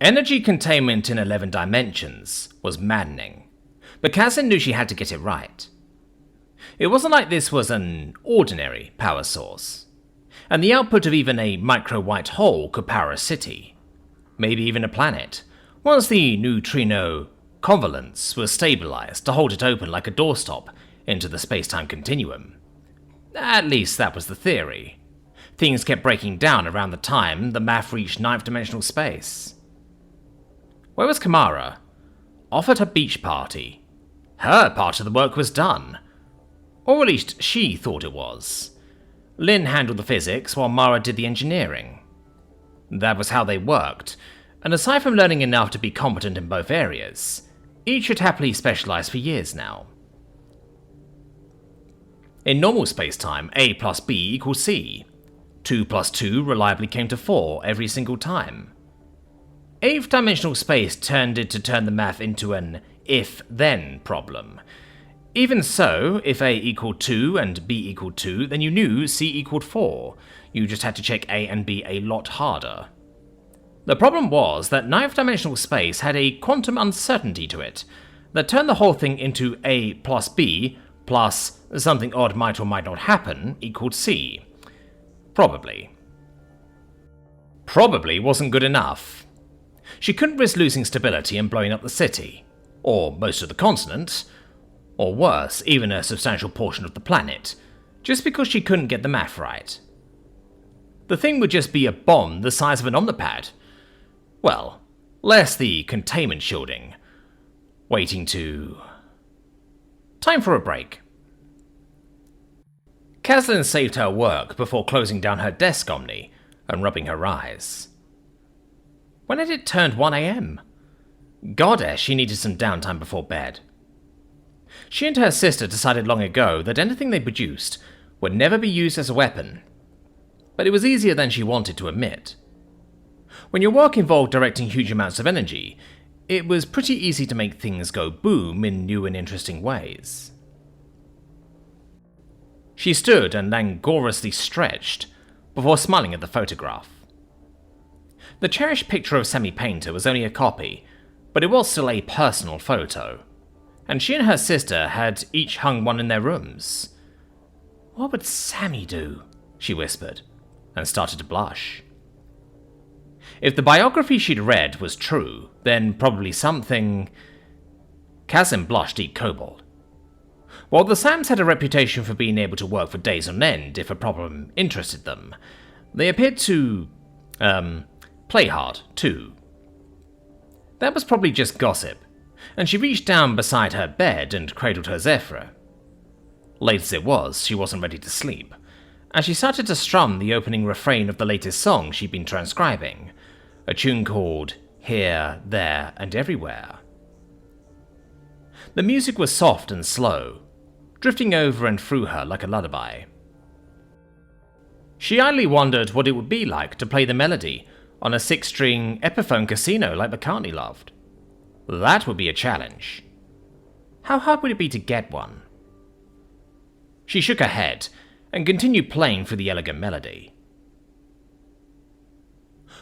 Energy containment in 11 dimensions was maddening, but Kazin knew she had to get it right. It wasn't like this was an ordinary power source, and the output of even a micro-white hole could power a city, maybe even a planet, once the neutrino convolence was stabilized to hold it open like a doorstop into the space-time continuum. At least that was the theory. Things kept breaking down around the time the math reached ninth dimensional space. Where was Kamara? Off at a beach party. Her part of the work was done. Or at least she thought it was. Lin handled the physics while Mara did the engineering. That was how they worked, and aside from learning enough to be competent in both areas, each had happily specialized for years now. In normal space-time, A plus B equals C. 2 plus 2 reliably came to 4 every single time. 8th dimensional space tended to turn the math into an if-then problem. Even so, if A equaled 2 and B equaled 2, then you knew C equaled 4. You just had to check A and B a lot harder. The problem was that 9th dimensional space had a quantum uncertainty to it that turned the whole thing into A plus B plus something odd might or might not happen equaled C. Probably. Probably wasn't good enough. She couldn't risk losing stability and blowing up the city, or most of the continent, or worse, even a substantial portion of the planet, just because she couldn't get the math right. The thing would just be a bomb the size of an omnipad. Well, less the containment shielding. Waiting to... Time for a break. Kaslin saved her work before closing down her desk Omni and rubbing her eyes. When had it turned 1 AM? Goddess, she needed some downtime before bed. She and her sister decided long ago that anything they produced would never be used as a weapon, but it was easier than she wanted to admit. When your work involved directing huge amounts of energy, it was pretty easy to make things go boom in new and interesting ways. She stood and languorously stretched before smiling at the photograph. The cherished picture of Sammy Painter was only a copy, but it was still a personal photo, and she and her sister had each hung one in their rooms. What would Sammy do? She whispered, and started to blush. If the biography she'd read was true, then probably something... Kazim blushed deep kobold. While the Sams had a reputation for being able to work for days on end if a problem interested them, they appeared to, play hard, too. That was probably just gossip, and she reached down beside her bed and cradled her Zephyr. Late as it was, she wasn't ready to sleep, and she started to strum the opening refrain of the latest song she'd been transcribing, a tune called Here, There, and Everywhere. The music was soft and slow, drifting over and through her like a lullaby. She idly wondered what it would be like to play the melody on a 6-string Epiphone casino like McCartney loved. That would be a challenge. How hard would it be to get one? She shook her head and continued playing through the elegant melody.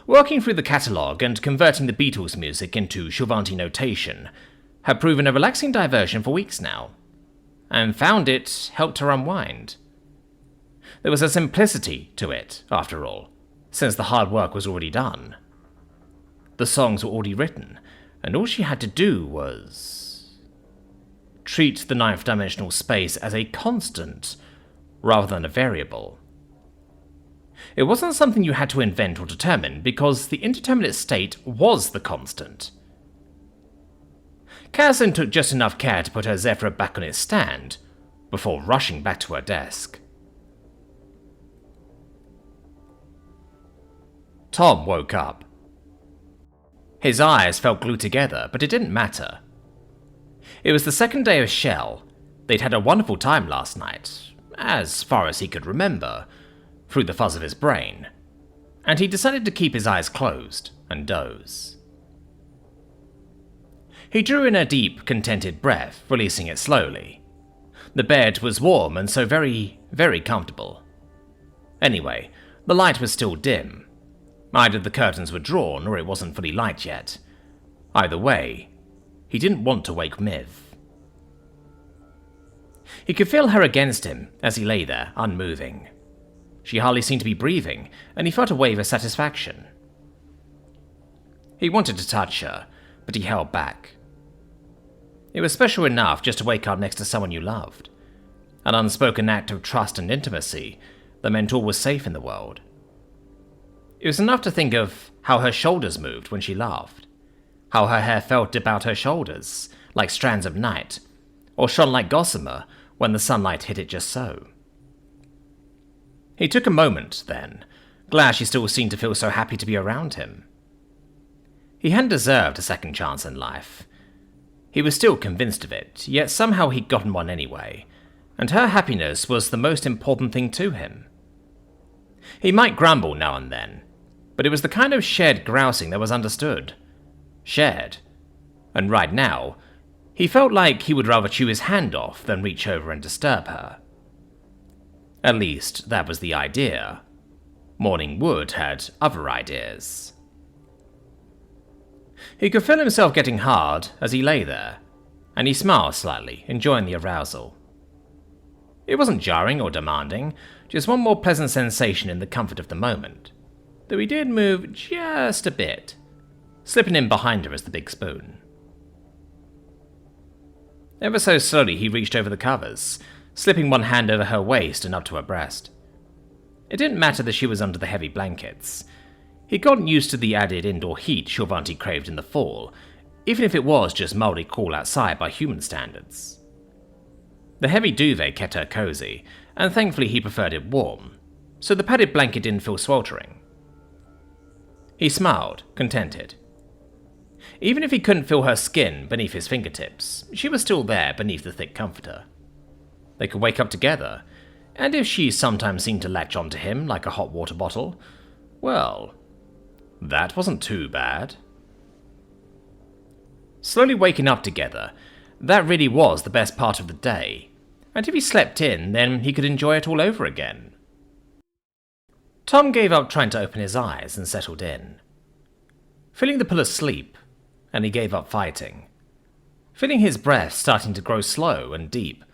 Working through the catalogue and converting the Beatles music into Chavanti notation had proven a relaxing diversion for weeks now, and found it helped her unwind. There was a simplicity to it, after all, since the hard work was already done. The songs were already written, and all she had to do was... treat the 9th dimensional space as a constant, rather than a variable. It wasn't something you had to invent or determine, because the indeterminate state was the constant. Kazin took just enough care to put her Zephyr back on its stand, before rushing back to her desk. Tom woke up. His eyes felt glued together, but it didn't matter. It was the second day of Shell. They'd had a wonderful time last night, as far as he could remember, through the fuzz of his brain, and he decided to keep his eyes closed and doze. He drew in a deep, contented breath, releasing it slowly. The bed was warm and so very, very comfortable. Anyway, the light was still dim. Either the curtains were drawn or it wasn't fully light yet. Either way, he didn't want to wake Miv. He could feel her against him as he lay there, unmoving. She hardly seemed to be breathing, and he felt a wave of satisfaction. He wanted to touch her, but he held back. It was special enough just to wake up next to someone you loved. An unspoken act of trust and intimacy that meant all was safe in the world. It was enough to think of how her shoulders moved when she laughed, how her hair felt about her shoulders, like strands of night, or shone like gossamer when the sunlight hit it just so. He took a moment, then, glad she still seemed to feel so happy to be around him. He hadn't deserved a second chance in life. He was still convinced of it, yet somehow he'd gotten one anyway, and her happiness was the most important thing to him. He might grumble now and then, but it was the kind of shared grousing that was understood. Shared. And right now, he felt like he would rather chew his hand off than reach over and disturb her. At least, that was the idea. Morning Wood had other ideas. He could feel himself getting hard as he lay there, and he smiled slightly, enjoying the arousal. It wasn't jarring or demanding, just one more pleasant sensation in the comfort of the moment, though he did move just a bit, slipping in behind her as the big spoon. Ever so slowly he reached over the covers, slipping one hand over her waist and up to her breast. It didn't matter that she was under the heavy blankets. He'd gotten used to the added indoor heat Shorvanti craved in the fall, even if it was just mildly cool outside by human standards. The heavy duvet kept her cozy, and thankfully he preferred it warm, so the padded blanket didn't feel sweltering. He smiled, contented. Even if he couldn't feel her skin beneath his fingertips, she was still there beneath the thick comforter. They could wake up together, and if she sometimes seemed to latch onto him like a hot water bottle, well, that wasn't too bad. Slowly waking up together, that really was the best part of the day, and if he slept in, then he could enjoy it all over again. Tom gave up trying to open his eyes and settled in, feeling the pull of sleep, and he gave up fighting, feeling his breath starting to grow slow and deep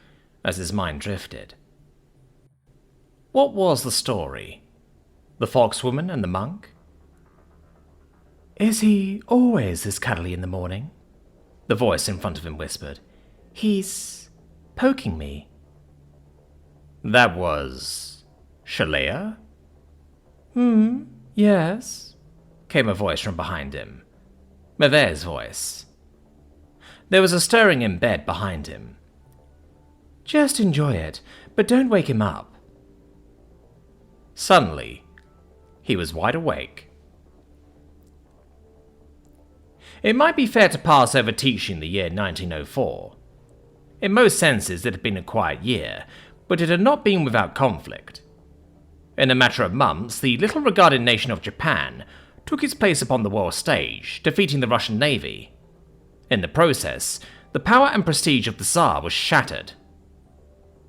as his mind drifted. What was the story? The foxwoman and the monk? "Is he always this cuddly in the morning?" the voice in front of him whispered. "He's poking me." That was Shalea? Yes, came a voice from behind him. Mavet's voice. There was a stirring in bed behind him. "Just enjoy it, but don't wake him up." Suddenly, he was wide awake. It might be fair to pass over teaching the year 1904. In most senses, it had been a quiet year, but it had not been without conflict. In a matter of months, the little-regarded nation of Japan took its place upon the world stage, defeating the Russian Navy. In the process, the power and prestige of the Tsar was shattered.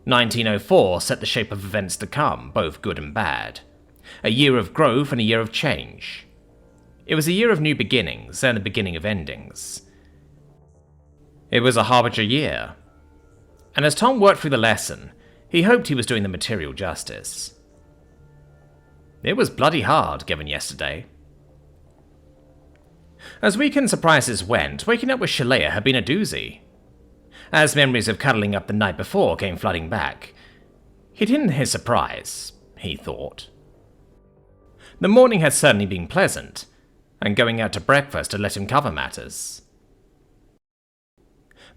1904 set the shape of events to come, both good and bad. A year of growth and a year of change. It was a year of new beginnings and the beginning of endings. It was a harbinger year. And as Tom worked through the lesson, he hoped he was doing the material justice. It was bloody hard, given yesterday. As weekend surprises went, waking up with Shalea had been a doozy. As memories of cuddling up the night before came flooding back, he'd hidden his surprise, he thought. The morning had certainly been pleasant, and going out to breakfast had let him cover matters.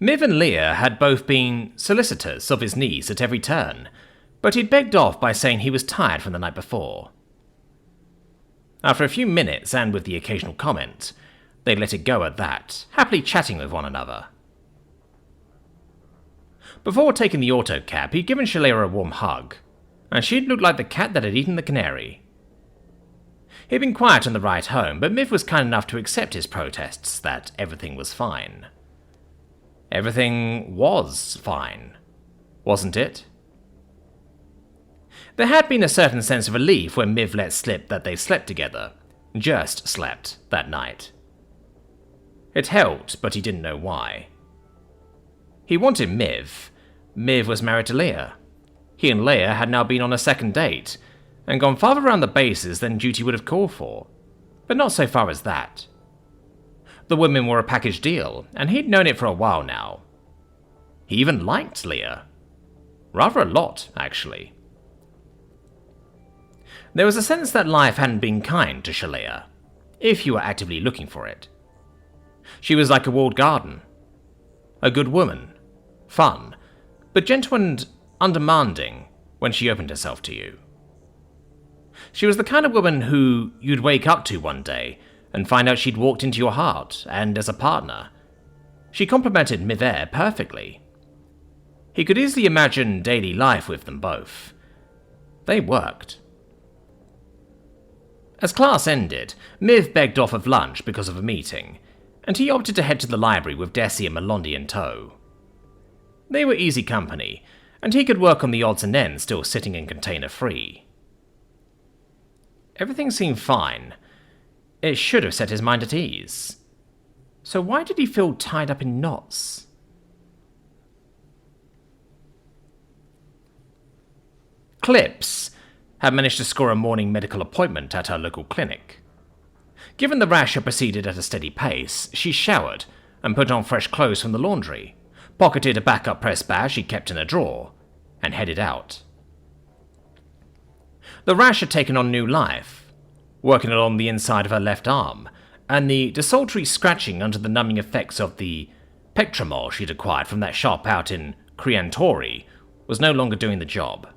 Miv and Leah had both been solicitous of his needs at every turn, but he'd begged off by saying he was tired from the night before. After a few minutes, and with the occasional comment, they let it go at that, happily chatting with one another. Before taking the auto cab, he'd given Shalea a warm hug, and she'd looked like the cat that had eaten the canary. He'd been quiet on the ride home, but Miv was kind enough to accept his protests that everything was fine. Everything was fine, wasn't it? There had been a certain sense of relief when Miv let slip that they slept together, just slept that night. It helped, but he didn't know why. He wanted Miv. Miv was married to Leah. He and Leah had now been on a second date, and gone farther around the bases than duty would have called for, but not so far as that. The women were a package deal, and he'd known it for a while now. He even liked Leah. Rather a lot, actually. There was a sense that life hadn't been kind to Shalea, if you were actively looking for it. She was like a walled garden. A good woman, fun, but gentle and undemanding when she opened herself to you. She was the kind of woman who you'd wake up to one day and find out she'd walked into your heart, and as a partner, she complemented Miver perfectly. He could easily imagine daily life with them both. They worked. As class ended, Miv begged off of lunch because of a meeting, and he opted to head to the library with Desi and Melondi in tow. They were easy company, and he could work on the odds and ends still sitting in container free. Everything seemed fine. It should have set his mind at ease. So why did he feel tied up in knots? Clips had managed to score a morning medical appointment at her local clinic. Given the rash had proceeded at a steady pace, she showered and put on fresh clothes from the laundry, pocketed a backup press badge she kept in a drawer, and headed out. The rash had taken on new life, working along the inside of her left arm, and the desultory scratching under the numbing effects of the Pectramol she'd acquired from that shop out in Criantori was no longer doing the job.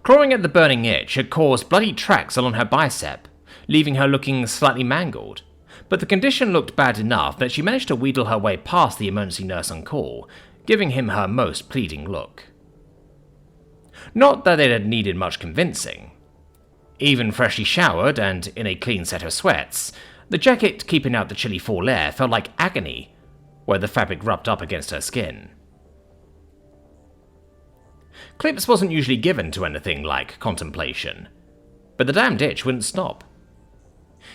Clawing at the burning itch had caused bloody tracks along her bicep, leaving her looking slightly mangled, but the condition looked bad enough that she managed to wheedle her way past the emergency nurse on call, giving him her most pleading look. Not that it had needed much convincing. Even freshly showered and in a clean set of sweats, the jacket keeping out the chilly fall air felt like agony where the fabric rubbed up against her skin. Clips wasn't usually given to anything like contemplation, but the damned itch wouldn't stop.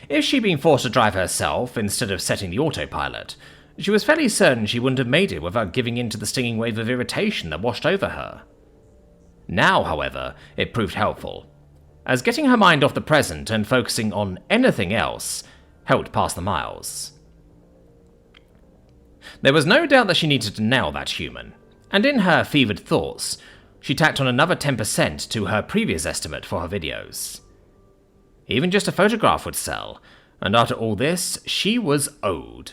If she'd been forced to drive herself instead of setting the autopilot, she was fairly certain she wouldn't have made it without giving in to the stinging wave of irritation that washed over her. Now, however, it proved helpful, as getting her mind off the present and focusing on anything else helped pass the miles. There was no doubt that she needed to nail that human, and in her fevered thoughts, she tacked on another 10% to her previous estimate for her videos. Even just a photograph would sell, and after all this, she was owed.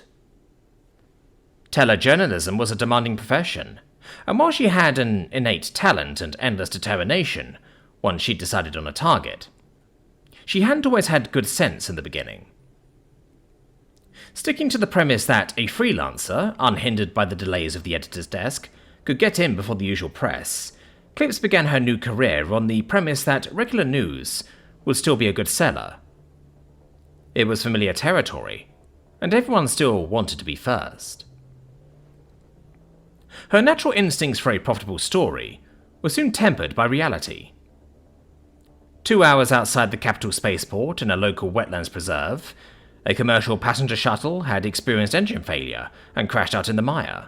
Telejournalism was a demanding profession, and while she had an innate talent and endless determination, once she'd decided on a target, she hadn't always had good sense in the beginning. Sticking to the premise that a freelancer, unhindered by the delays of the editor's desk, could get in before the usual press, Clips began her new career on the premise that regular news would still be a good seller. It was familiar territory, and everyone still wanted to be first. Her natural instincts for a profitable story were soon tempered by reality. 2 hours outside the capital spaceport in a local wetlands preserve, a commercial passenger shuttle had experienced engine failure and crashed out in the mire.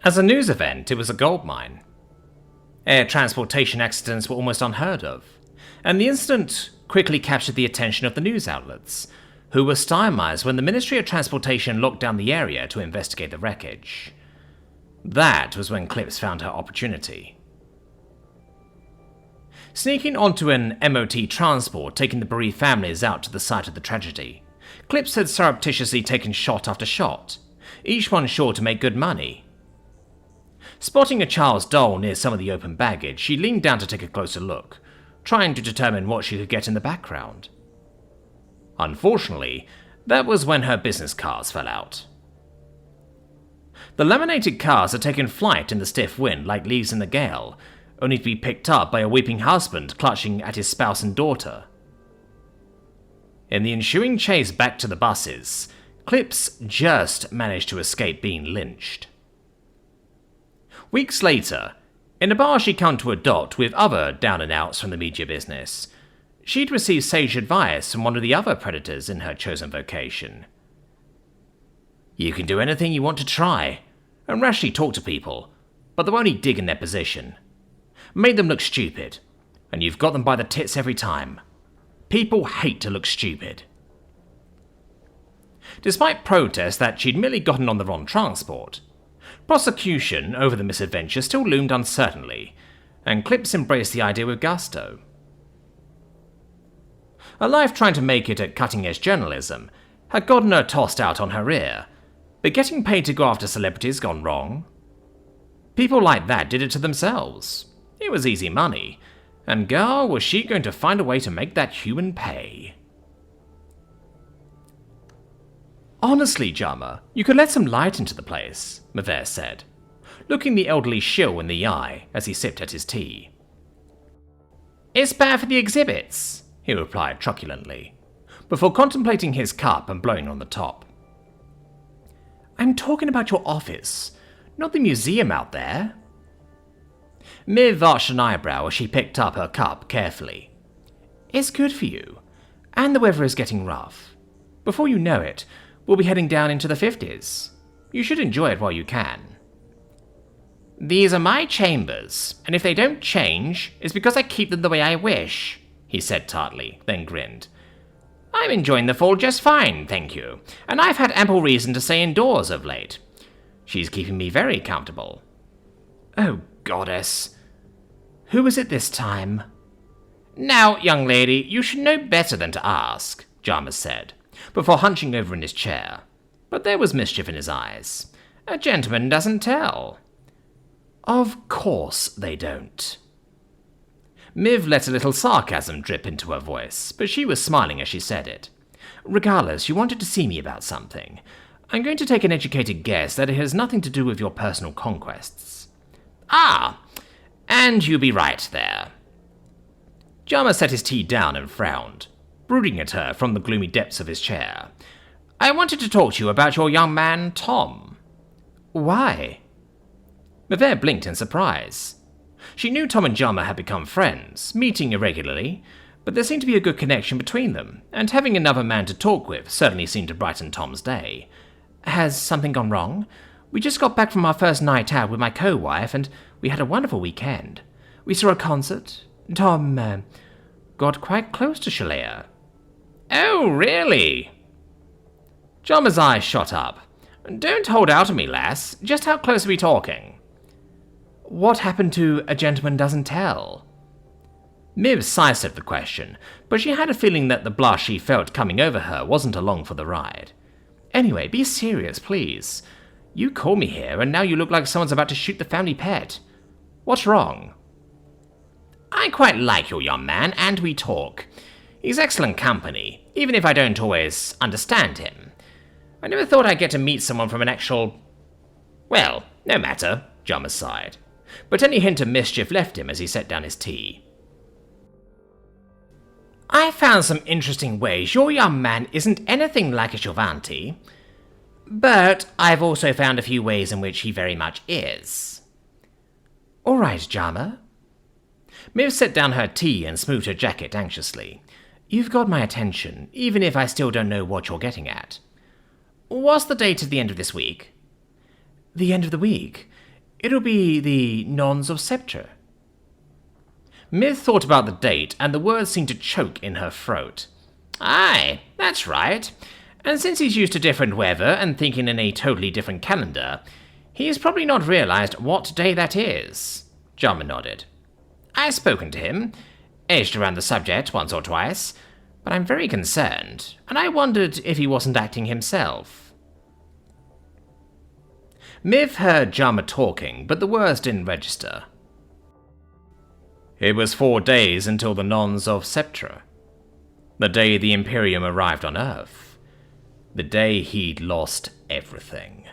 As a news event, it was a goldmine. Air transportation accidents were almost unheard of, and the incident quickly captured the attention of the news outlets, who were stymied when the Ministry of Transportation locked down the area to investigate the wreckage. That was when Clips found her opportunity. Sneaking onto an MOT transport taking the bereaved families out to the site of the tragedy, Clips had surreptitiously taken shot after shot, each one sure to make good money. Spotting a child's doll near some of the open baggage, she leaned down to take a closer look, trying to determine what she could get in the background. Unfortunately, that was when her business cards fell out. The laminated cars had taken flight in the stiff wind like leaves in a gale, only to be picked up by a weeping husband clutching at his spouse and daughter. In the ensuing chase back to the buses, Clips just managed to escape being lynched. Weeks later, in a bar she'd come to adopt with other down-and-outs from the media business, She'd received sage advice from one of the other predators in her chosen vocation. You can do anything you want to try, and rashly talk to people, but they'll only dig in their position. Make them look stupid, and you've got them by the tits every time. People hate to look stupid. Despite protests that she'd merely gotten on the wrong transport, prosecution over the misadventure still loomed uncertainly, and Clips embraced the idea with gusto. A life trying to make it at cutting-edge journalism had gotten her tossed out on her ear, but getting paid to go after celebrities gone wrong? People like that did it to themselves. It was easy money, and girl, was she going to find a way to make that human pay. Honestly, Jama, you could let some light into the place, Mavere said, looking the elderly shill in the eye as he sipped at his tea. It's bad for the exhibits, he replied truculently, before contemplating his cup and blowing on the top. I'm talking about your office, not the museum out there. Miv arched an eyebrow as she picked up her cup carefully. It's good for you, and the weather is getting rough. Before you know it, we'll be heading down into the 50s. You should enjoy it while you can. These are my chambers, and if they don't change, it's because I keep them the way I wish, he said tartly, then grinned. I'm enjoying the fall just fine, thank you, and I've had ample reason to stay indoors of late. She's keeping me very comfortable. Oh, goddess. Who is it this time? Now, young lady, you should know better than to ask, Jarmus said, before hunching over in his chair. But there was mischief in his eyes. A gentleman doesn't tell. Of course they don't. Miv let a little sarcasm drip into her voice, but she was smiling as she said it. Regardless, you wanted to see me about something. I'm going to take an educated guess that it has nothing to do with your personal conquests. Ah, and you be right there. Jama set his tea down and frowned, brooding at her from the gloomy depths of his chair. I wanted to talk to you about your young man, Tom. Why? Mavere blinked in surprise. She knew Tom and Jama had become friends, meeting irregularly, but there seemed to be a good connection between them, and having another man to talk with certainly seemed to brighten Tom's day. Has something gone wrong? We just got back from our first night out with my co-wife, and we had a wonderful weekend. We saw a concert. Tom, got quite close to Shalea. Oh, really? Jama's eyes shot up. Don't hold out on me, lass. Just how close are we talking? What happened to A Gentleman Doesn't Tell? Miv sidestepped the question, but she had a feeling that the blush she felt coming over her wasn't along for the ride. Anyway, be serious, please. You call me here, and now you look like someone's about to shoot the family pet. What's wrong? I quite like your young man, and we talk. He's excellent company, even if I don't always understand him. I never thought I'd get to meet someone from an actual... Well, no matter, Jama sighed. But any hint of mischief left him as he set down his tea. I found some interesting ways your young man isn't anything like a Giovanni, but I've also found a few ways in which he very much is. All right, Jama. Miv set down her tea and smoothed her jacket anxiously. You've got my attention, even if I still don't know what you're getting at. What's the date at the end of this week? The end of the week? It'll be the Nons of Sceptre. Miv thought about the date, and the words seemed to choke in her throat. Aye, that's right. And since he's used to different weather and thinking in a totally different calendar, he's probably not realized what day that is. Jama nodded. I've spoken to him, edged around the subject once or twice, but I'm very concerned, and I wondered if he wasn't acting himself. Miv heard Jama talking, but the words didn't register. It was 4 days until the Nons of Sceptre. The day the Imperium arrived on Earth. The day he'd lost everything.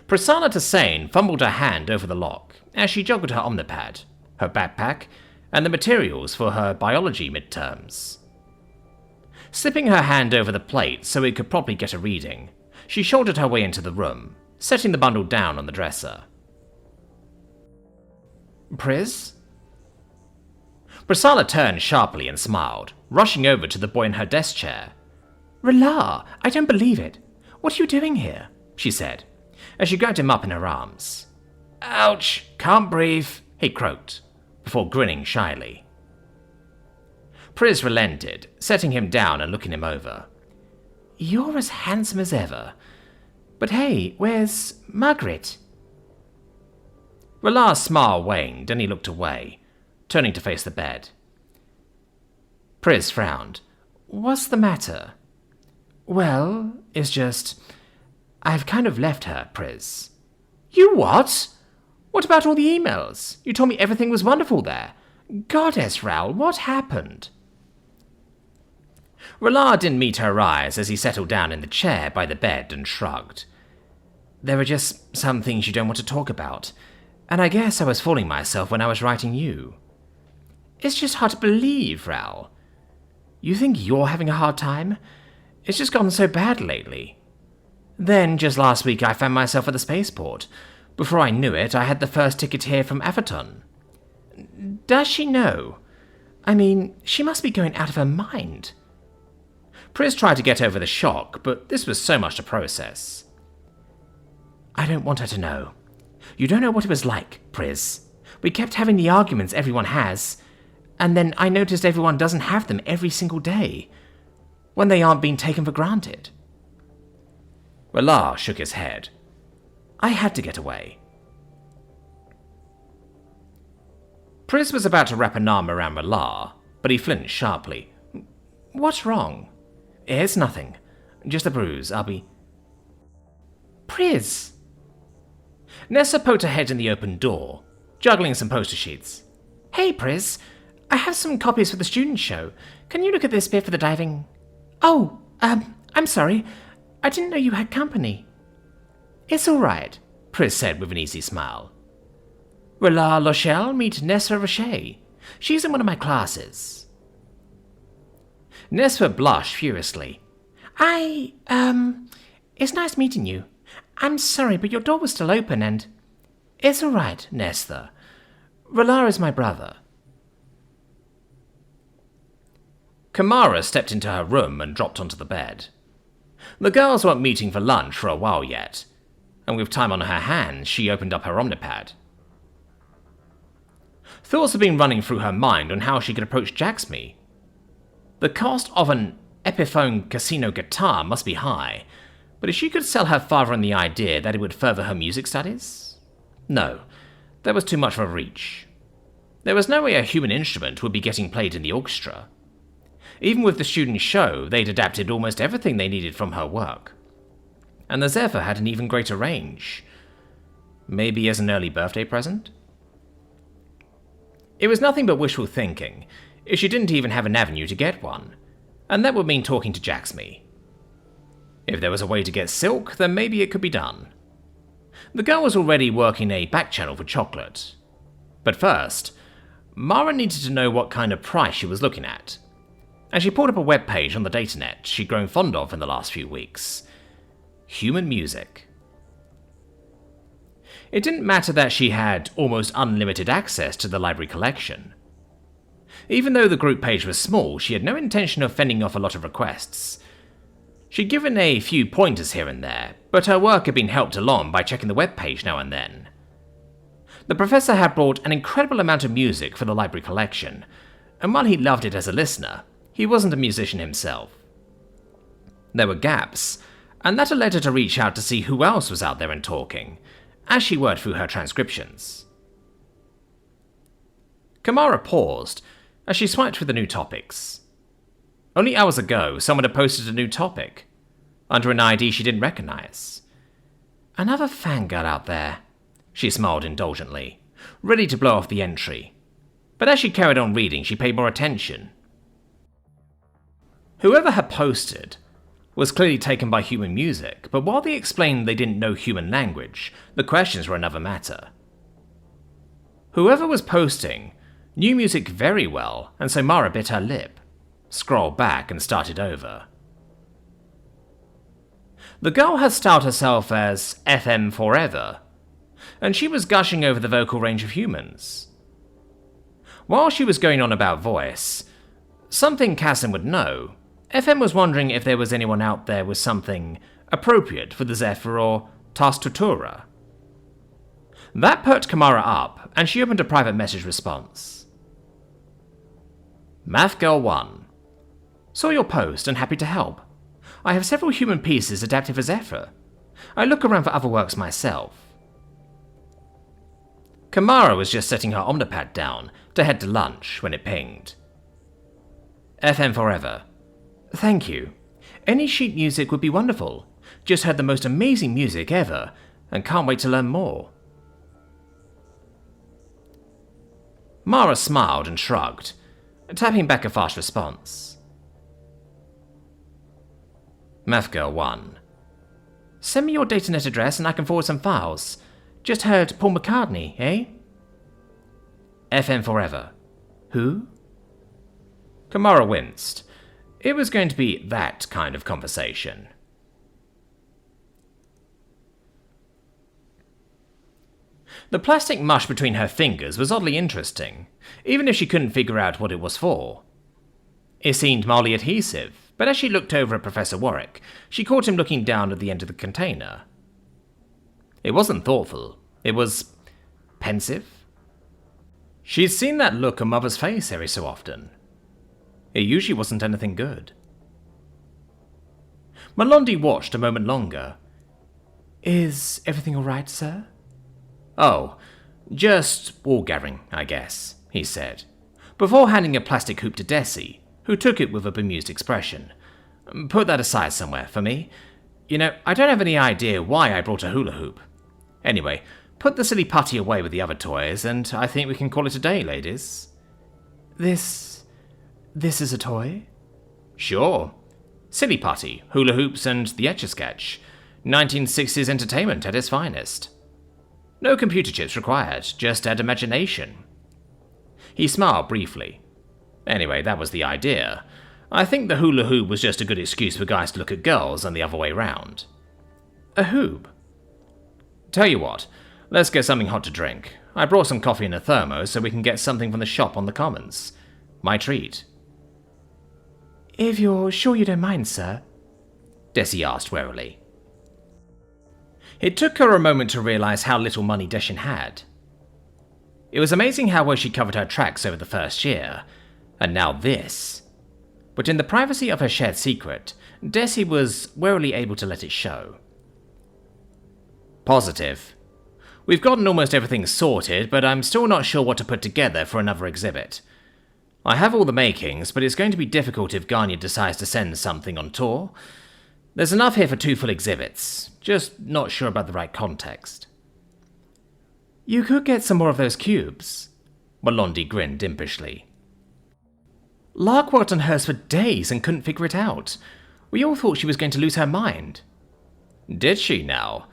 Prasanna Tassain fumbled her hand over the lock as she joggled her omnipad, her backpack, and the materials for her biology midterms. Slipping her hand over the plate so it could properly get a reading, she shouldered her way into the room, setting the bundle down on the dresser. Pris? Priscilla turned sharply and smiled, rushing over to the boy in her desk chair. "R'lar, I don't believe it. What are you doing here?" she said, as she grabbed him up in her arms. "Ouch, can't breathe," he croaked, before grinning shyly. Pris relented, setting him down and looking him over. "You're as handsome as ever. But hey, where's Margaret?" R'lar's smile waned and he looked away, turning to face the bed. Pris frowned. "What's the matter?" "Well, it's just... I've kind of left her, Pris." "You what? What about all the emails? You told me everything was wonderful there. Goddess, Raoul, what happened?" R'lar didn't meet her eyes as he settled down in the chair by the bed and shrugged. "There are just some things you don't want to talk about, and I guess I was fooling myself when I was writing you." "It's just hard to believe, Raoul. You think you're having a hard time? It's just gotten so bad lately. Then, just last week, I found myself at the spaceport. Before I knew it, I had the first ticket here from Atherton." "Does she know? I mean, she must be going out of her mind." Pris tried to get over the shock, but this was so much to process. "I don't want her to know. You don't know what it was like, Pris. We kept having the arguments everyone has, and then I noticed everyone doesn't have them every single day, when they aren't being taken for granted." R'lar shook his head. "I had to get away." Pris was about to wrap an arm around R'lar, but he flinched sharply. "What's wrong?" "It's nothing. Just a bruise. I'll be..." "Pris!" Nessa poked her head in the open door, juggling some poster sheets. "Hey, Pris. I have some copies for the student show. Can you look at this bit for the diving..." "Oh, I'm sorry. I didn't know you had company." "It's all right," Pris said with an easy smile. "R'lar Rochelle, meet Nessa Rocher. She's in one of my classes." Nessa blushed furiously. It's nice meeting you. I'm sorry, but your door was still open and..." "It's all right, Nessa. R'lar is my brother." Kamara stepped into her room and dropped onto the bed. The girls weren't meeting for lunch for a while yet, and with time on her hands, she opened up her Omnipad. Thoughts had been running through her mind on how she could approach Jacksme. The cost of an Epiphone casino guitar must be high, but if she could sell her father on the idea that it would further her music studies? No, that was too much of a reach. There was no way a human instrument would be getting played in the orchestra. Even with the student show, they'd adapted almost everything they needed from her work. And the Zephyr had an even greater range. Maybe as an early birthday present? It was nothing but wishful thinking, if she didn't even have an avenue to get one, and that would mean talking to Jacksme. If there was a way to get silk, then maybe it could be done. The girl was already working a back channel for chocolate. But first, Mara needed to know what kind of price she was looking at, and she pulled up a web page on the datanet she'd grown fond of in the last few weeks. Human music. It didn't matter that she had almost unlimited access to the library collection. Even though the group page was small, she had no intention of fending off a lot of requests. She'd given a few pointers here and there, but her work had been helped along by checking the web page now and then. The professor had brought an incredible amount of music for the library collection, and while he loved it as a listener, he wasn't a musician himself. There were gaps, and that had led her to reach out to see who else was out there and talking, as she worked through her transcriptions. Kamara paused as she swiped through the new topics. Only hours ago, someone had posted a new topic, under an ID she didn't recognize. Another fangirl out there, she smiled indulgently, ready to blow off the entry. But as she carried on reading, she paid more attention. Whoever had posted was clearly taken by human music, but while they explained they didn't know human language, the questions were another matter. Whoever was posting knew music very well, and so Mara bit her lip, scrolled back, and started over. The girl had styled herself as FM Forever, and she was gushing over the vocal range of humans. While she was going on about voice, something Cassim would know, FM was wondering if there was anyone out there with something appropriate for the Zephyr or Tastatura. That perked Kamara up, and she opened a private message response. Math Girl 1. Saw your post and happy to help. I have several human pieces adapted for Zephyr. I look around for other works myself. Kamara was just setting her Omnipad down to head to lunch when it pinged. FM Forever. Thank you. Any sheet music would be wonderful. Just heard the most amazing music ever, and can't wait to learn more. Mara smiled and shrugged, tapping back a fast response. Math Girl 1. Send me your datanet address and I can forward some files. Just heard Paul McCartney, eh? FM Forever. Who? Kamara winced. It was going to be that kind of conversation. The plastic mush between her fingers was oddly interesting, even if she couldn't figure out what it was for. It seemed mildly adhesive, but as she looked over at Professor Warwick, she caught him looking down at the end of the container. It wasn't thoughtful, it was pensive. She'd seen that look on Mother's face every so often. It usually wasn't anything good. Malondi watched a moment longer. Is everything all right, sir? Oh, just wool-gathering, I guess, he said, before handing a plastic hoop to Desi, who took it with a bemused expression. Put that aside somewhere for me. You know, I don't have any idea why I brought a hula hoop. Anyway, put the silly putty away with the other toys, and I think we can call it a day, ladies. This is a toy? Sure. Silly putty, hula hoops, and the Etch-a-Sketch. 1960s entertainment at its finest. No computer chips required, just add imagination. He smiled briefly. Anyway, that was the idea. I think the hula hoop was just a good excuse for guys to look at girls and the other way round. A hoop? Tell you what, let's get something hot to drink. I brought some coffee in a thermo so we can get something from the shop on the commons. My treat. If you're sure you don't mind, sir, Desi asked warily. It took her a moment to realize how little money Deshin had. It was amazing how well she covered her tracks over the first year, and now this. But in the privacy of her shared secret, Desi was warily able to let it show. Positive. We've gotten almost everything sorted, but I'm still not sure what to put together for another exhibit. I have all the makings, but it's going to be difficult if Garnier decides to send something on tour. There's enough here for 2 full exhibits, just not sure about the right context. You could get some more of those cubes, Malondi grinned impishly. Lark worked on hers for days and couldn't figure it out. We all thought she was going to lose her mind. Did she now?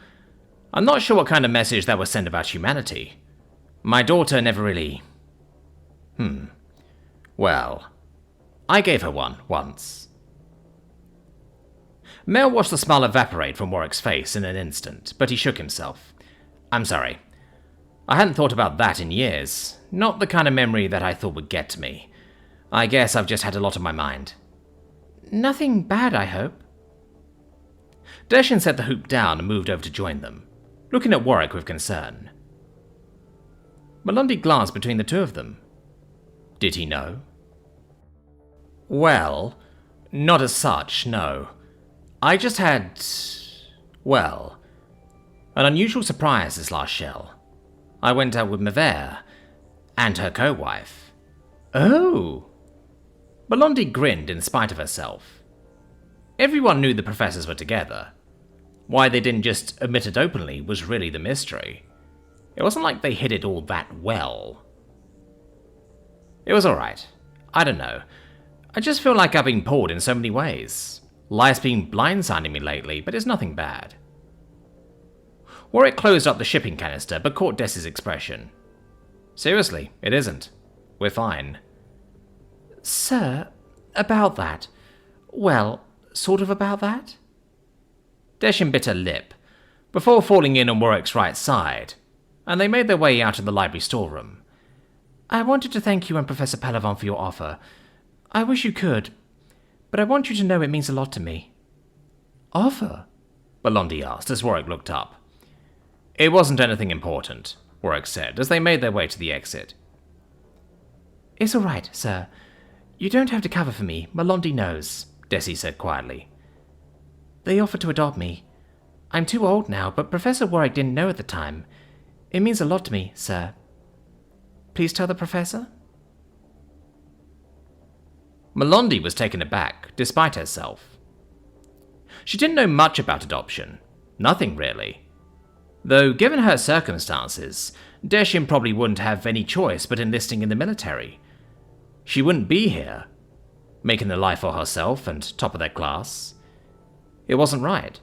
I'm not sure what kind of message that would send about humanity. My daughter never really... Well, I gave her one once. Mel watched the smile evaporate from Warwick's face in an instant, but he shook himself. I'm sorry. I hadn't thought about that in years. Not the kind of memory that I thought would get to me. I guess I've just had a lot on my mind. Nothing bad, I hope. Deshin set the hoop down and moved over to join them, looking at Warwick with concern. Malondi glanced between the two of them. Did he know? Well, not as such, no. I just had, well, an unusual surprise this last shell. I went out with Mavere and her co-wife. Oh! Malondi grinned in spite of herself. Everyone knew the professors were together. Why they didn't just admit it openly was really the mystery. It wasn't like they hid it all that well. It was alright. I don't know. I just feel like I've been pulled in so many ways. Life's been blindsiding me lately, but it's nothing bad. Warwick closed up the shipping canister, but caught Desi's expression. Seriously, it isn't. We're fine. Sir, about that. Well, sort of about that? Deshin bit her lip, before falling in on Warwick's right side, and they made their way out of the library storeroom. I wanted to thank you and Professor Palavon for your offer. I wish you could, but I want you to know it means a lot to me. Offer? Blondie asked as Warwick looked up. It wasn't anything important, Warwick said as they made their way to the exit. It's all right, sir. You don't have to cover for me. Blondie knows, Desi said quietly. They offered to adopt me. I'm too old now, but Professor Warwick didn't know at the time. It means a lot to me, sir. Please tell the Professor? Blondie was taken aback, despite herself. She didn't know much about adoption. Nothing, really. Though, given her circumstances, Deshin probably wouldn't have any choice but enlisting in the military. She wouldn't be here, making a life for herself and top of their class. It wasn't right.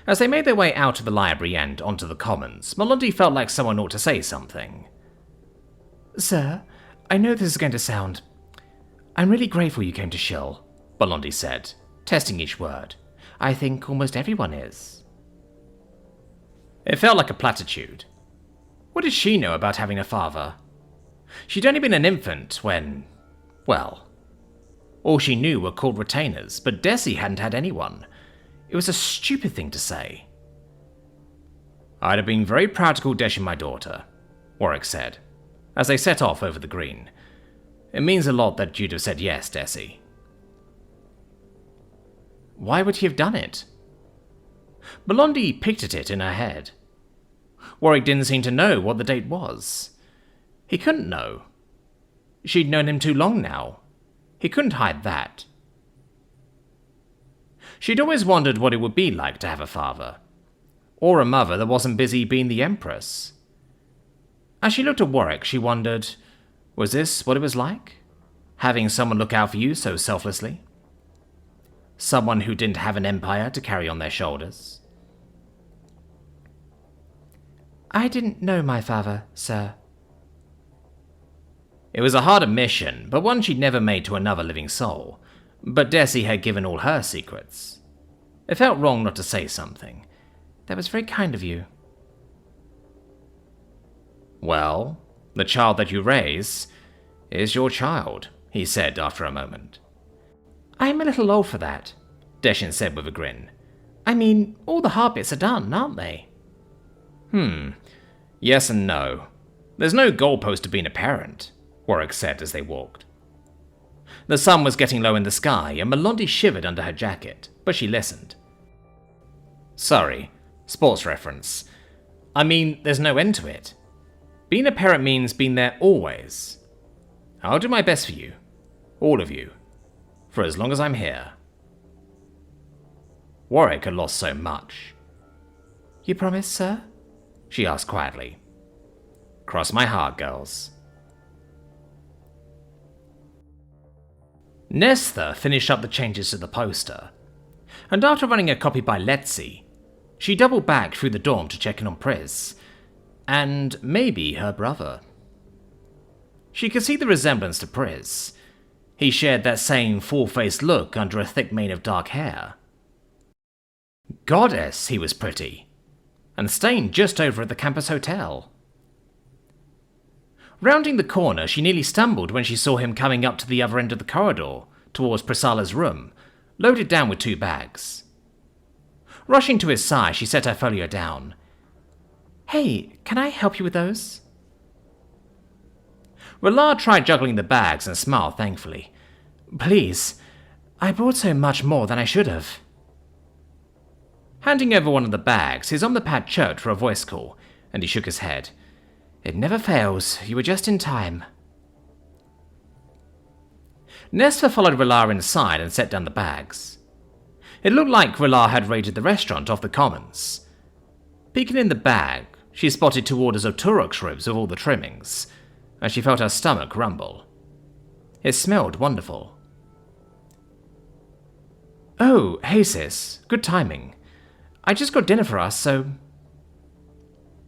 As they made their way out of the library and onto the commons, Blondie felt like someone ought to say something. Sir, I know this is going to sound... I'm really grateful you came to Shill, Blondie said, testing each word. I think almost everyone is. It felt like a platitude. What did she know about having a father? She'd only been an infant when... well... all she knew were called retainers, but Desi hadn't had anyone. It was a stupid thing to say. I'd have been very proud to call Deshin my daughter, Warwick said, as they set off over the green. It means a lot that you'd have said yes, Desi. Why would he have done it? Blondie picked at it in her head. Warwick didn't seem to know what the date was. He couldn't know. She'd known him too long now. He couldn't hide that. She'd always wondered what it would be like to have a father, or a mother that wasn't busy being the Empress. As she looked at Warwick, she wondered, was this what it was like? Having someone look out for you so selflessly? Someone who didn't have an empire to carry on their shoulders? I didn't know my father, sir. It was a hard admission, but one she'd never made to another living soul. But Desi had given all her secrets. It felt wrong not to say something. That was very kind of you. Well, the child that you raise is your child, he said after a moment. I'm a little old for that, Deshin said with a grin. I mean, all the hard bits are done, aren't they? Yes and no. There's no goalpost to being a parent, Warwick said as they walked. The sun was getting low in the sky, and Blondie shivered under her jacket, but she listened. Sorry, sports reference. I mean, there's no end to it. Being a parent means being there always. I'll do my best for you, all of you, for as long as I'm here. Warwick had lost so much. You promise, sir? She asked quietly. Cross my heart, girls. Nestha finished up the changes to the poster, and after running a copy by Letzi, she doubled back through the dorm to check in on Priz, and maybe her brother. She could see the resemblance to Priz. He shared that same full-faced look under a thick mane of dark hair. Goddess, he was pretty, and staying just over at the campus hotel. Rounding the corner, she nearly stumbled when she saw him coming up to the other end of the corridor, towards Priscilla's room, loaded down with 2 bags. Rushing to his side, she set her folio down. Hey, can I help you with those? R'hllor tried juggling the bags and smiled thankfully. Please, I brought so much more than I should have. Handing over one of the bags, his on-the-pad chirped for a voice call, and he shook his head. It never fails, you were just in time. Nestha followed R'hllor inside and set down the bags. It looked like R'hllor had raided the restaurant off the commons. Peeking in the bag, she spotted 2 orders of Turok ribs with all the trimmings, and she felt her stomach rumble. It smelled wonderful. Oh, hey sis, good timing. I just got dinner for us, so...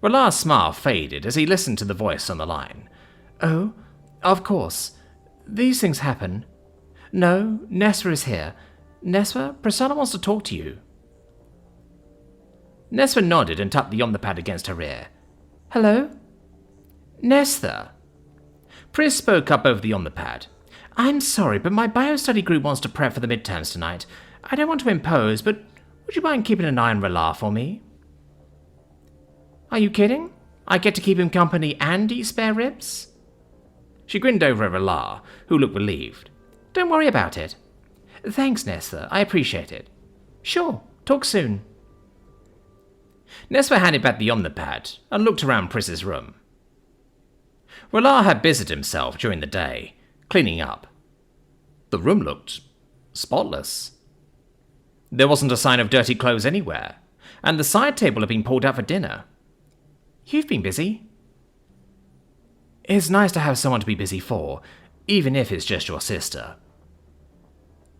R'hllor's smile faded as he listened to the voice on the line. Oh, of course. These things happen. No, Nestha is here. Nestha, Priscilla wants to talk to you. Nestha nodded and tapped the omnipad against her ear. Hello? Nestha. Pris spoke up over the on-the-pad. I'm sorry, but my bio-study group wants to prep for the midterms tonight. I don't want to impose, but would you mind keeping an eye on Relar for me? Are you kidding? I get to keep him company and eat spare ribs? She grinned over at Relar, who looked relieved. Don't worry about it. Thanks, Nestha. I appreciate it. Sure. Talk soon. Nestha handed back the omnipad and looked around Pris's room. Relar had busied himself during the day, cleaning up. The room looked spotless. There wasn't a sign of dirty clothes anywhere, and the side table had been pulled out for dinner. You've been busy. It's nice to have someone to be busy for, even if it's just your sister.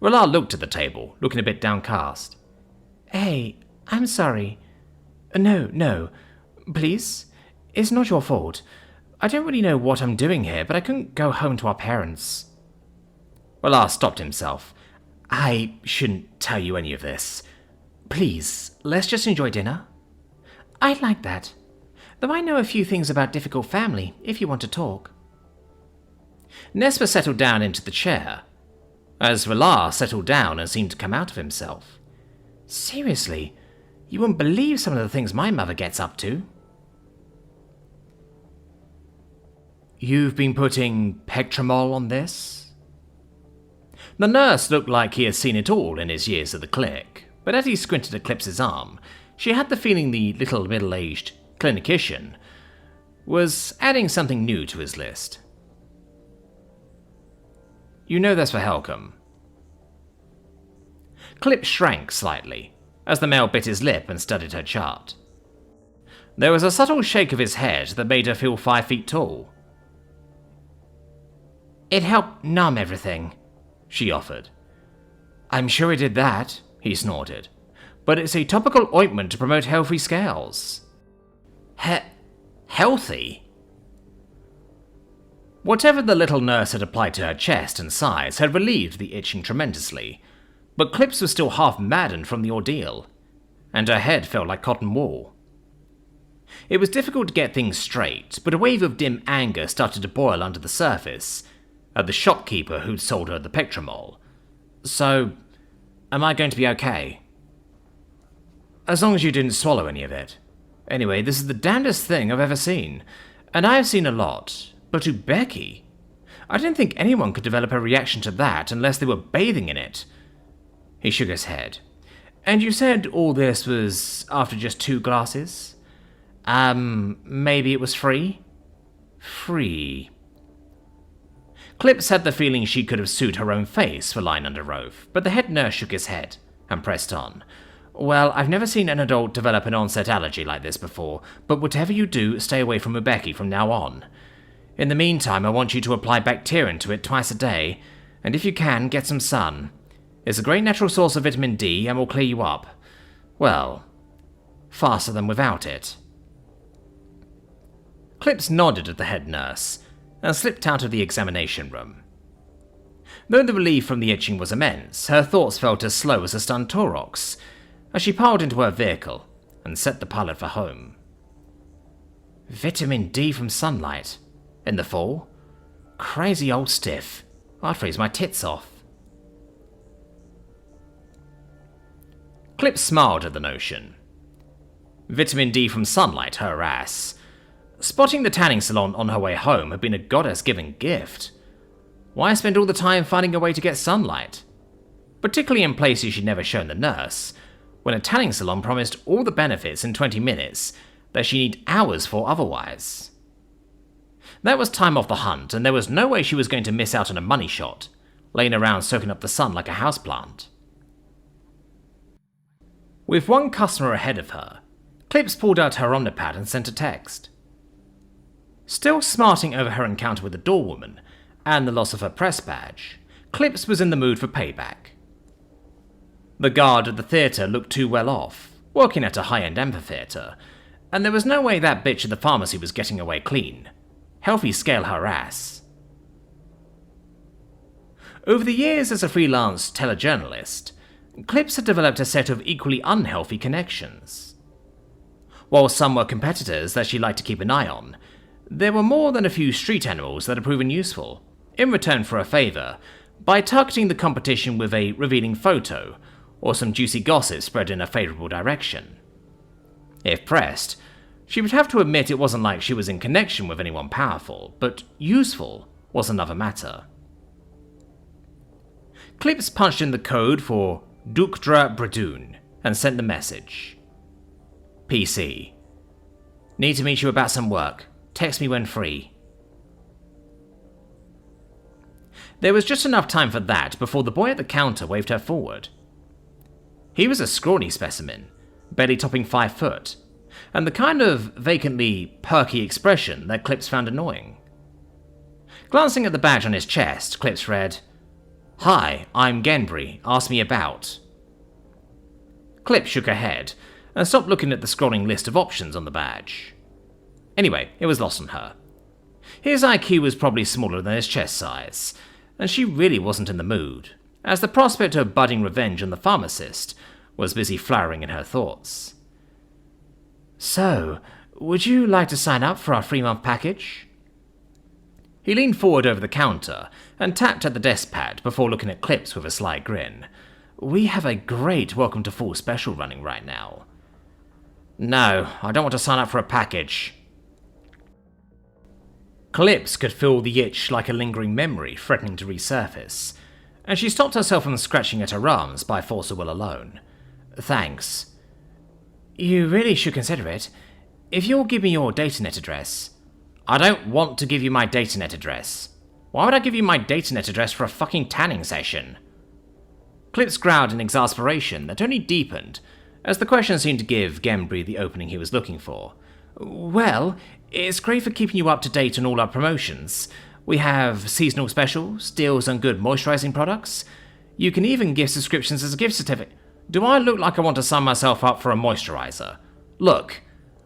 Relar looked at the table, looking a bit downcast. Hey, I'm sorry. No. Please? It's not your fault. I don't really know what I'm doing here, but I couldn't go home to our parents. Relar stopped himself. I shouldn't tell you any of this. Please, let's just enjoy dinner. I'd like that. Though I know a few things about difficult family, if you want to talk. Nestha settled down into the chair, as Relar settled down and seemed to come out of himself. Seriously, you wouldn't believe some of the things my mother gets up to. You've been putting Pectramol on this? The nurse looked like he had seen it all in his years at the clinic, but as he squinted at Clips's arm, she had the feeling the little middle-aged clinician was adding something new to his list. You know that's for Helcom. Clip shrank slightly as the male bit his lip and studied her chart. There was a subtle shake of his head that made her feel 5 feet tall. It helped numb everything, she offered. I'm sure it did that, he snorted. But it's a topical ointment to promote healthy scales. Healthy? Whatever the little nurse had applied to her chest and sides had relieved the itching tremendously, but Clips was still half maddened from the ordeal, and her head felt like cotton wool. It was difficult to get things straight, but a wave of dim anger started to boil under the surface at the shopkeeper who'd sold her the Pectramol. So, am I going to be okay? As long as you didn't swallow any of it. Anyway, this is the damnedest thing I've ever seen, and I have seen a lot, but to Becky, I didn't think anyone could develop a reaction to that unless they were bathing in it. He shook his head. And you said all this was after just 2 glasses? Maybe it was free? Free. Clips had the feeling she could have sued her own face for lying under oath, but the head nurse shook his head and pressed on. Well, I've never seen an adult develop an onset allergy like this before, but whatever you do, stay away from Becky from now on. In the meantime, I want you to apply Bacterian to it twice a day, and if you can, get some sun. It's a great natural source of vitamin D and will clear you up. Well, faster than without it. Clips nodded at the head nurse and slipped out of the examination room. Though the relief from the itching was immense, her thoughts felt as slow as a stunned Taurox as she piled into her vehicle and set the pilot for home. Vitamin D from sunlight. In the fall? Crazy old stiff. I'd freeze my tits off. Clip smiled at the notion. Vitamin D from sunlight, her ass. Spotting the tanning salon on her way home had been a goddess-given gift. Why spend all the time finding a way to get sunlight? Particularly in places she'd never shown the nurse, when a tanning salon promised all the benefits in 20 minutes that she'd need hours for otherwise. That was time off the hunt, and there was no way she was going to miss out on a money shot, laying around soaking up the sun like a houseplant. With one customer ahead of her, Clips pulled out her omnipad and sent a text. Still smarting over her encounter with the doorwoman and the loss of her press badge, Clips was in the mood for payback. The guard at the theatre looked too well off, working at a high-end amphitheatre, and there was no way that bitch at the pharmacy was getting away clean. Healthy scale her ass. Over the years as a freelance telejournalist, Clips had developed a set of equally unhealthy connections. While some were competitors that she liked to keep an eye on, There were more than a few street animals that had proven useful, in return for a favour, by targeting the competition with a revealing photo, or some juicy gossip spread in a favourable direction. If pressed, she would have to admit it wasn't like she was in connection with anyone powerful, but useful was another matter. Clips punched in the code for Dukdra Bradun and sent the message. PC. Need to meet you about some work. Text me when free. There was just enough time for that before the boy at the counter waved her forward. He was a scrawny specimen, barely topping 5 foot, and the kind of vacantly perky expression that Clips found annoying. Glancing at the badge on his chest, Clips read, "Hi, I'm Genbri, ask me about." Clips shook her head and stopped looking at the scrolling list of options on the badge. Anyway, it was lost on her. His IQ was probably smaller than his chest size, and she really wasn't in the mood, as the prospect of budding revenge on the pharmacist was busy flowering in her thoughts. "So, would you like to sign up for our 3-month package?" He leaned forward over the counter and tapped at the desk pad before looking at Clips with a sly grin. "We have a great Welcome to Fall special running right now." "No, I don't want to sign up for a package." Clips could feel the itch like a lingering memory threatening to resurface, and she stopped herself from scratching at her arms by force of will alone. "Thanks." "You really should consider it. If you'll give me your datanet address." "I don't want to give you my datanet address. Why would I give you my datanet address for a fucking tanning session?" Clips growled in exasperation that only deepened, as the question seemed to give Genbri the opening he was looking for. "Well, it's great for keeping you up to date on all our promotions. We have seasonal specials, deals on good moisturizing products. You can even give subscriptions as a gift certificate." "Do I look like I want to sign myself up for a moisturizer? Look,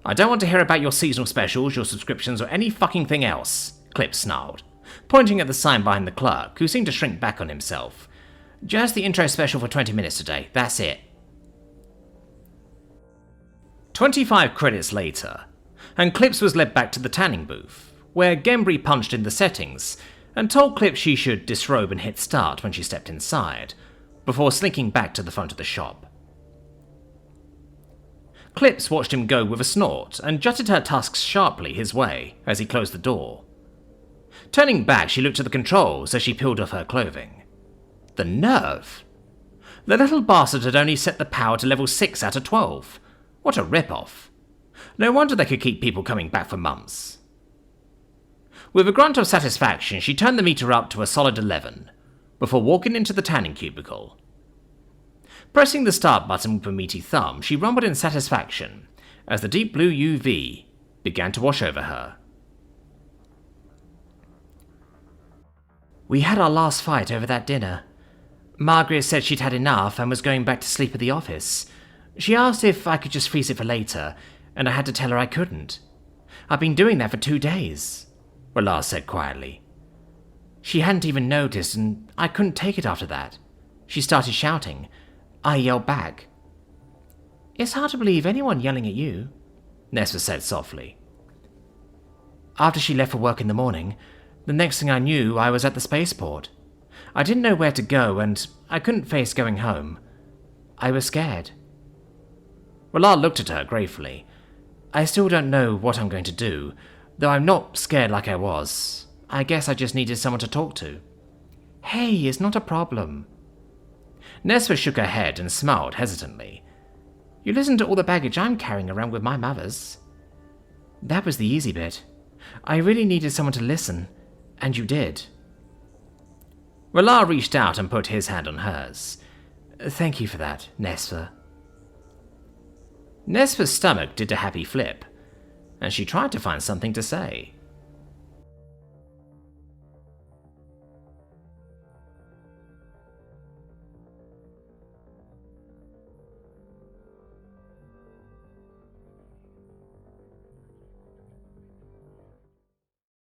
I don't want to hear about your seasonal specials, your subscriptions, or any fucking thing else," Clips snarled, pointing at the sign behind the clerk, who seemed to shrink back on himself. "Just the intro special for 20 minutes today, that's it." 25 credits later, and Clips was led back to the tanning booth, where Genbri punched in the settings and told Clips she should disrobe and hit start when she stepped inside, before slinking back to the front of the shop. Clips watched him go with a snort and jutted her tusks sharply his way as he closed the door. Turning back, she looked at the controls as she peeled off her clothing. The nerve! The little bastard had only set the power to level 6 out of 12. What a rip-off. No wonder they could keep people coming back for months. With a grunt of satisfaction, she turned the meter up to a solid 11, before walking into the tanning cubicle. Pressing the start button with a meaty thumb, she rumbled in satisfaction as the deep blue UV began to wash over her. "We had our last fight over that dinner. Margaret said she'd had enough and was going back to sleep at the office. She asked if I could just freeze it for later, and I had to tell her I couldn't. I've been doing that for 2 days, R'Lar said quietly. She hadn't even noticed, and I couldn't take it after that. She started shouting. I yelled back. It's hard to believe anyone yelling at you, Nestor said softly. After she left for work in the morning, the next thing I knew, I was at the spaceport. I didn't know where to go, and I couldn't face going home. I was scared. R'Lar looked at her gratefully. I still don't know what I'm going to do, though I'm not scared like I was. I guess I just needed someone to talk to. Hey, it's not a problem. Nestor shook her head and smiled hesitantly. You listen to all the baggage I'm carrying around with my mother's. That was the easy bit. I really needed someone to listen, and you did. R'Lar reached out and put his hand on hers. Thank you for that, Nestor. Nestor's stomach did a happy flip, and she tried to find something to say.